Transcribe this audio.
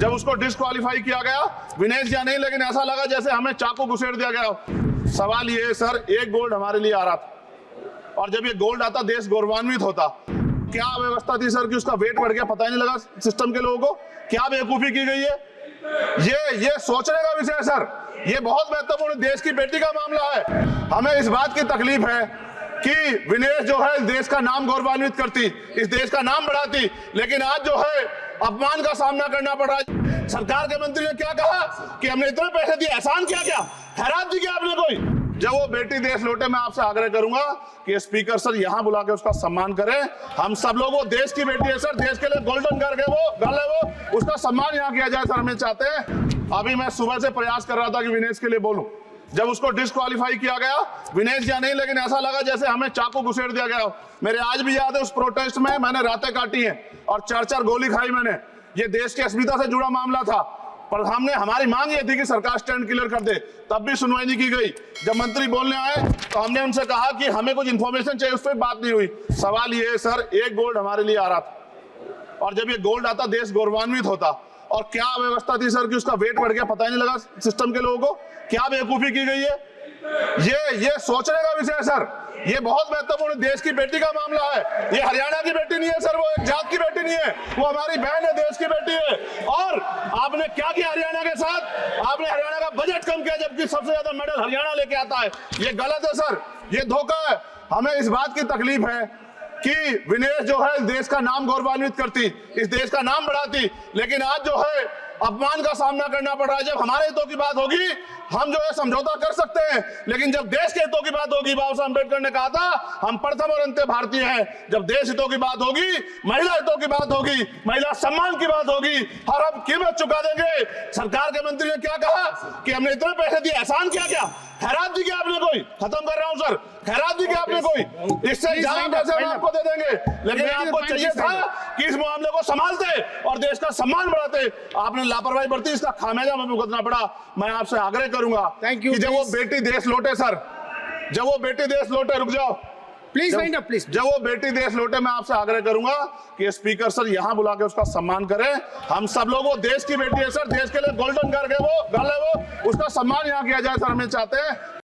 जब उसको डिस्क्वालीफाई किया गया, विनेश या नहीं, लेकिन ऐसा लगा जैसे हमें चाकू घुसेड़ दिया गया। सवाल ये है सर, एक गोल्ड हमारे लिए आ रहा था और जब ये गोल्ड आता देश गौरवान्वित होता। क्या व्यवस्था थी सर कि उसका वेट बढ़ गया, पता ही नहीं लगा सिस्टम के लोगों को। क्या बेवकूफी की गई है, ये सोचने का विषय है सर। ये बहुत महत्वपूर्ण देश की बेटी का मामला है। हमें इस बात की तकलीफ है कि विनेश जो है इस देश का नाम गौरवान्वित करती, इस देश का नाम बढ़ाती, लेकिन आज जो है अपमान का सामना करना पड़ रहा है। सरकार के मंत्री ने क्या कहा कि हमने इतने पैसे दिए, एहसान किया क्या, खैरात दी क्या आपने कोई? जब वो बेटी देश लौटे, मैं आपसे आग्रह करूंगा कि स्पीकर सर यहाँ बुला के उसका सम्मान करें। हम सब लोग, वो देश की बेटी है सर, देश के लिए गोल्डन कर गए वो गल है, वो उसका सम्मान यहाँ किया जाए सर, हमें चाहते हैं। अभी मैं सुबह से प्रयास कर रहा था कि विनेश के लिए बोलूं, जब उसको डिस्क्वालीफाई किया गया, विनेश या नहीं, लेकिन ऐसा लगा जैसे हमें चाकू घुसेड़ दिया गया। मेरे आज भी याद है उस प्रोटेस्ट में मैंने रातें काटी हैं और 4-4 गोली खाई मैंने। ये देश की अस्मिता से जुड़ा मामला था, पर हमने, हमारी मांग ये थी कि सरकार स्टैंड क्लियर कर दे, तब भी सुनवाई नहीं की गई। जब मंत्री बोलने आए तो हमने उनसे कहा कि हमें कुछ इंफॉर्मेशन चाहिए, उस पर बात नहीं हुई। सवाल ये है सर, एक गोल्ड हमारे लिए आ रहा था और जब ये गोल्ड आता देश गौरवान्वित होता। और क्या व्यवस्था थी सर कि उसका वेट बढ़ गया, पता ही नहीं लगा सिस्टम के लोगों को। क्या बेवकूफी की गई है, ये सोचने का विषय है सर। ये बहुत महत्वपूर्ण देश की बेटी का मामला है। ये हरियाणा की बेटी नहीं है सर, वो एक जात की बेटी नहीं है, वो हमारी बहन है, देश की बेटी है। और आपने क्या किया हरियाणा के साथ? आपने हरियाणा का बजट कम किया, जबकि सबसे ज्यादा मेडल हरियाणा लेके आता है। ये गलत है सर, ये धोखा है। हमें इस बात की तकलीफ है कि विनेश जो है इस देश का नाम गौरवान्वित करती, इस देश का नाम बढ़ाती, लेकिन आज जो है अपमान का सामना करना पड़ रहा है। जब हमारे हितों की बात होगी हम जो है समझौता कर सकते हैं, लेकिन जब देश के हितों की बात होगी, बाबा साहब अम्बेडकर ने कहा था हम प्रथम और अंत्य भारतीय हैं। जब देश हितों की बात होगी, महिला हितों की बात होगी, महिला सम्मान की बात होगी, हर हम कीमत चुका देंगे। सरकार के मंत्री ने क्या कहा कि हमने इतने पैसे दिए, एहसान किया क्या, खैरात दी क्या आपने कोई? खत्म कर रहा हूं सर, खैरात दी क्या आपने कोई? इससे ज्यादा पैसे हम आपको दे देंगे, लेकिन आपको चाहिए था कि इस मामले को संभालते और देश का सम्मान बढ़ाते। आपने लापरवाही बरती, इसका खामियाजा हमें भुगतना पड़ा। मैं आपसे आग्रह करूंगा कि जब वो बेटी देश लौटे सर, जब वो बेटी देश लौटे, रुक जाओ प्लीज वाइंड अप प्लीज। जब वो बेटी देश लौटे, मैं आपसे आग्रह करूंगा कि स्पीकर सर यहाँ बुला के उसका सम्मान करें। हम सब लोग, वो देश की बेटी है सर, देश के लिए गोल्डन कर गए वो गल है, वो उसका सम्मान यहाँ किया जाए सर, हमें चाहते हैं।